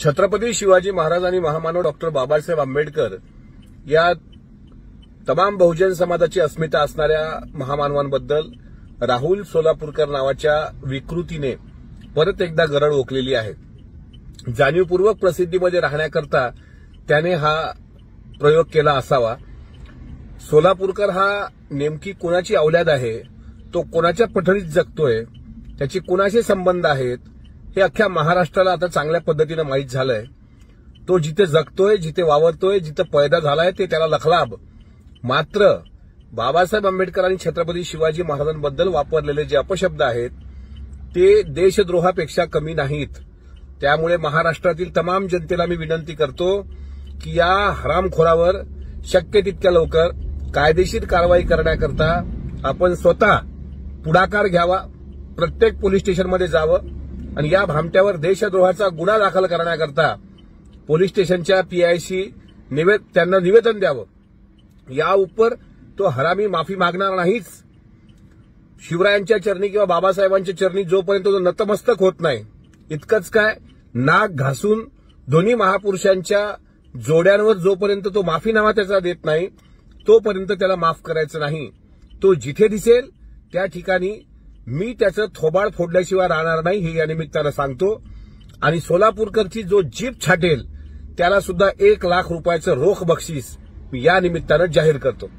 छत्रपती शिवाजी महाराज आणि महामानव डॉक्टर बाबासाहेब आंबेडकर या तमाम बहुजन समाजाची अस्मिता असणाऱ्या महामानवांबद्दल राहुल सोलापूरकर नावाच्या विकृतीने परत एकदा गरळ ओकलेली आहे। जाणीवपूर्वक प्रसिद्धीमध्ये राहण्याकरता त्याने हा प्रयोग केला असावा। सोलापूरकर हा नेमकी कोणाची औलाद आहे, तो कोणाच्या पठडीत जगतोय, त्याची कोणाशी संबंध आहेत हे अख्ख्या महाराष्ट्राला आता चांगल्या पद्धतीने माहीत झालंय। तो जिथे जगतोय, जिथे वावरतोय, जिथे पैदा झालाय ते त्याला लखलाभ। मात्र बाबासाहेब आंबेडकर आणि छत्रपती शिवाजी महाराजांबद्दल वापरलेले जे अपशब्द आहेत ते देशद्रोहापेक्षा कमी नाहीत। त्यामुळे महाराष्ट्रातील तमाम जनतेला मी विनंती करतो की या हरामखोरावर शक्य तितक्या लवकर कायदेशीर कारवाई करण्याकरता आपण स्वतः पुढाकार घ्यावा, प्रत्येक पोलीस स्टेशनमध्ये जावं आणि या भामट्यावर देशद्रोहाचा गुन्हा दाखल करण्याकरता पोलीस स्टेशनच्या पीआयशी त्यांना निवेदन द्यावं। या उपर तो हरामी माफी मागणार नाहीच। शिवरायांच्या चरणी किंवा बाबासाहेबांच्या चरणी जोपर्यंत तो नतमस्तक होत नाही, इतकंच काय, नाक घासून दोन्ही महापुरुषांच्या जोड्यांवर जोपर्यंत तो माफीनामा त्याचा देत नाही तोपर्यंत त्याला माफ करायचं नाही। तो जिथे दिसेल त्या ठिकाणी मी त्याचं थोबाड फोडल्याशिवाय राहणार नाही हे या निमित्तानं सांगतो। आणि सोलापूरकरची जो जीभ छाटेल त्याला सुद्धा 1 लाख रुपयाचं रोख बक्षीस मी या निमित्तानं जाहीर करतो।